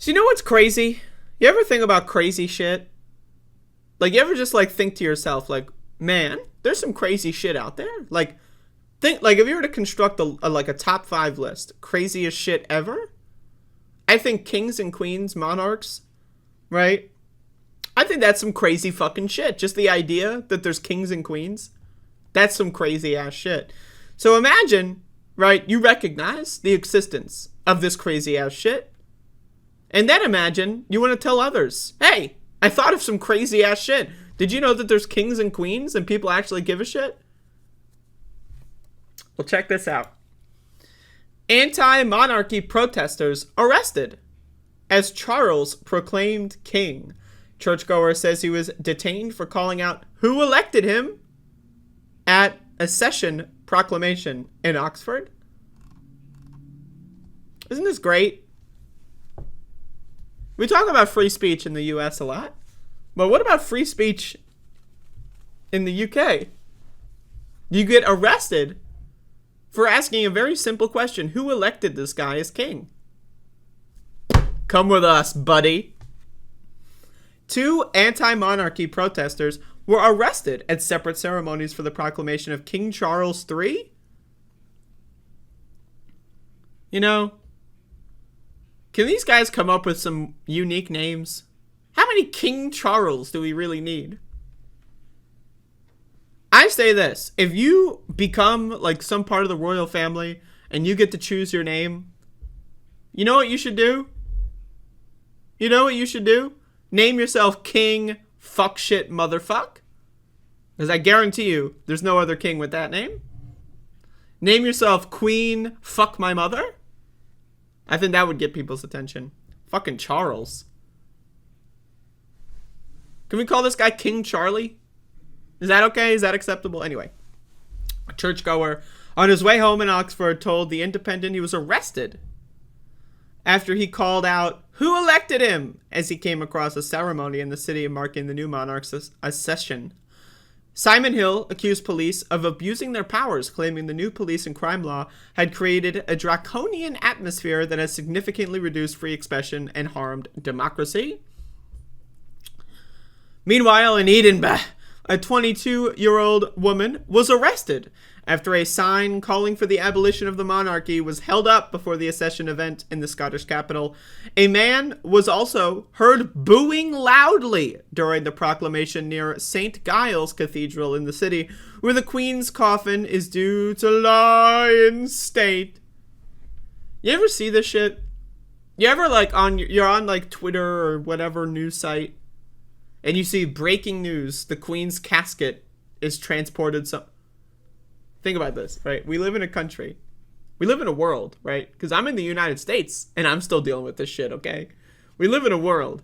So you know what's crazy? You ever think about crazy shit? Like, you ever just, like, think to yourself, like, man, there's some crazy shit out there? Like, think, like, if you were to construct like, a top 5 list, craziest shit ever, I think kings and queens, monarchs, right? I think that's some crazy fucking shit. Just the idea that there's kings and queens, that's some crazy ass shit. So imagine, right, you recognize the existence of this crazy ass shit. And then imagine you want to tell others, hey, I thought of some crazy ass shit. Did you know that there's kings and queens and people actually give a shit? Well, check this out. Anti-monarchy protesters arrested as Charles proclaimed king. Churchgoer says he was detained for calling out who elected him at a session proclamation in Oxford. Isn't this great? We talk about free speech in the US a lot, but what about free speech in the UK? You get arrested for asking a very simple question. Who elected this guy as king? Come with us, buddy. 2 anti-monarchy protesters were arrested at separate ceremonies for the proclamation of King Charles III. You know, can these guys come up with some unique names? How many King Charles do we really need? I say this. If you become like some part of the royal family and you get to choose your name, you know what you should do? You know what you should do? Name yourself King Fuckshit Motherfuck. Because I guarantee you, there's no other king with that name. Name yourself Queen Fuck My Mother. I think that would get people's attention. Fucking Charles. Can we call this guy King Charlie? Is that okay? Is that acceptable? Anyway, a churchgoer on his way home in Oxford told The Independent he was arrested after he called out who elected him as he came across a ceremony in the city marking the new monarch's accession. Simon Hill accused police of abusing their powers, claiming the new police and crime law had created a draconian atmosphere that has significantly reduced free expression and harmed democracy. Meanwhile, in Edinburgh, a 22-year-old woman was arrested after a sign calling for the abolition of the monarchy was held up before the accession event in the Scottish capital. A man was also heard booing loudly during the proclamation near St. Giles Cathedral in the city, where the Queen's coffin is due to lie in state. You ever see this shit? You ever you're on like Twitter or whatever news site, and you see breaking news, the Queen's casket is transported Think about this, right? We live in a country. We live in a world, right? Because I'm in the United States, and I'm still dealing with this shit, okay? We live in a world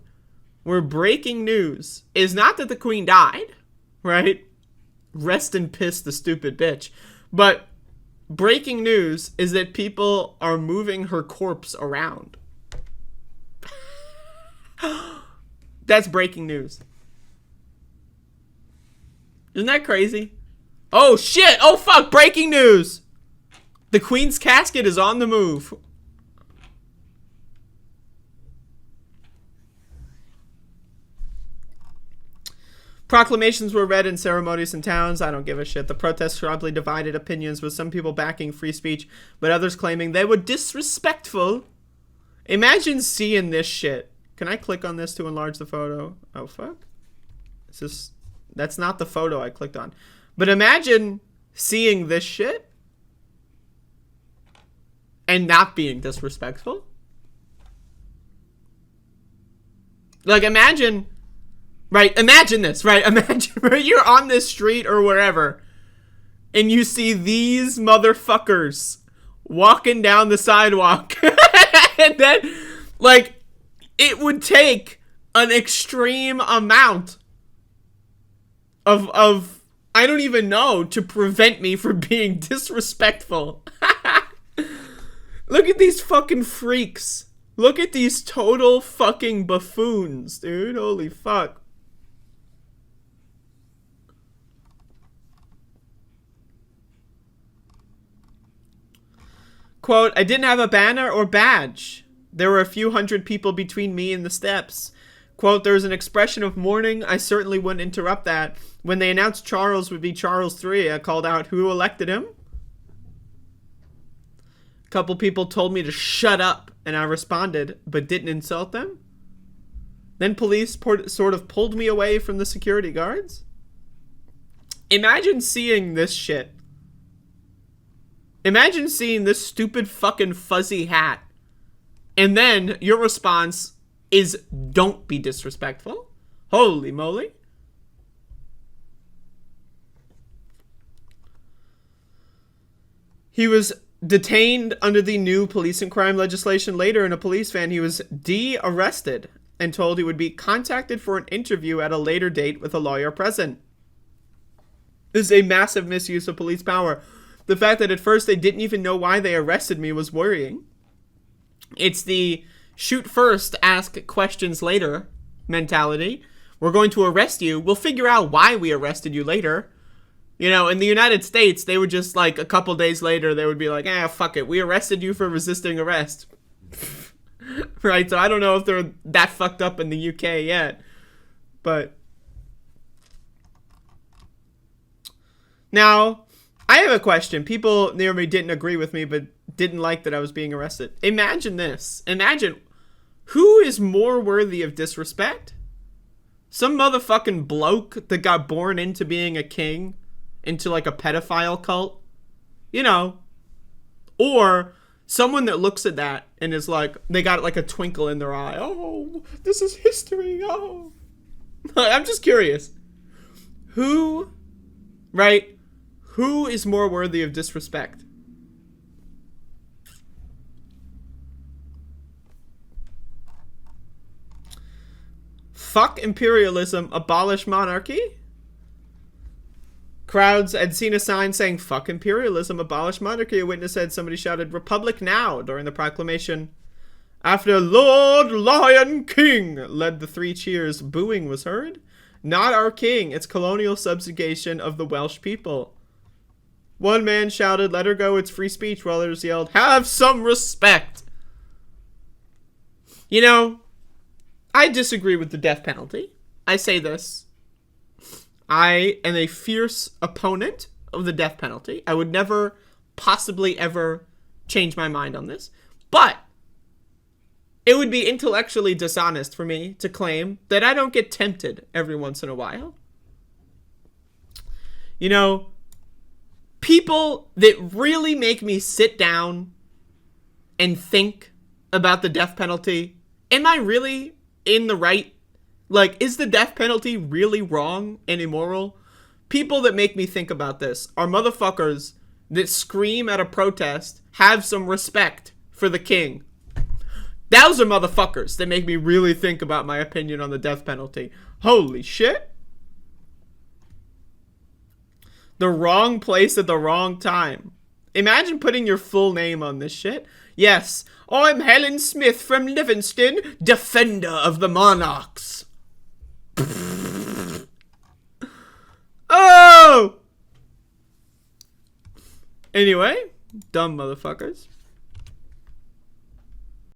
where breaking news is not that the Queen died, right? Rest in piss, the stupid bitch. But breaking news is that people are moving her corpse around. That's breaking news. Isn't that crazy? Oh shit! Oh fuck! Breaking news! The Queen's casket is on the move. Proclamations were read in ceremonies and towns. I don't give a shit. The protests sharply divided opinions, with some people backing free speech, but others claiming they were disrespectful. Imagine seeing this shit. Can I click on this to enlarge the photo? Oh fuck. That's not the photo I clicked on. But imagine seeing this shit and not being disrespectful. Like, imagine, right? Imagine this, right? Imagine you're on this street or wherever, and you see these motherfuckers walking down the sidewalk. And then, like, it would take an extreme amount of I don't even know, to prevent me from being disrespectful. Look at these fucking freaks. Look at these total fucking buffoons, dude. Holy fuck. Quote, I didn't have a banner or badge. There were a few hundred people between me and the steps. Quote, there was an expression of mourning. I certainly wouldn't interrupt that. When they announced Charles would be Charles III, I called out, who elected him? A couple people told me to shut up, and I responded, but didn't insult them. Then police sort of pulled me away from the security guards. Imagine seeing this shit. Imagine seeing this stupid fucking fuzzy hat. And then your response is, don't be disrespectful. Holy moly. He was detained under the new police and crime legislation. Later, in a police van, he was de-arrested and told he would be contacted for an interview at a later date with a lawyer present. This is a massive misuse of police power. The fact that at first they didn't even know why they arrested me was worrying. It's the shoot first, ask questions later mentality. We're going to arrest you. We'll figure out why we arrested you later. You know, in the United States, they would just, like, a couple days later, they would be like, fuck it. We arrested you for resisting arrest. Right? So I don't know if they're that fucked up in the UK yet. But now, I have a question. People near me didn't agree with me, but didn't like that I was being arrested. Imagine this. Imagine, who is more worthy of disrespect? Some motherfucking bloke that got born into being a king, into like a pedophile cult, you know, or someone that looks at that and is like, they got like a twinkle in their eye. Oh, this is history. Oh, I'm just curious. Who, right? Who is more worthy of disrespect? Fuck imperialism, abolish monarchy? Crowds had seen a sign saying, fuck imperialism, abolish monarchy. A witness said somebody shouted, Republic now, during the proclamation. After Lord Lion King led the three cheers, booing was heard. Not our king, it's colonial subjugation of the Welsh people. One man shouted, let her go, it's free speech, while others yelled, have some respect. You know, I disagree with the death penalty. I say this. I am a fierce opponent of the death penalty. I would never possibly ever change my mind on this. But it would be intellectually dishonest for me to claim that I don't get tempted every once in a while. You know, people that really make me sit down and think about the death penalty. Am I really in the right? Like, is the death penalty really wrong and immoral? People that make me think about this are motherfuckers that scream at a protest, have some respect for the king. Those are motherfuckers that make me really think about my opinion on the death penalty. Holy shit. The wrong place at the wrong time. Imagine putting your full name on this shit. Yes, I'm Helen Smith from Livingston, defender of the monarchs. Oh! Anyway, dumb motherfuckers.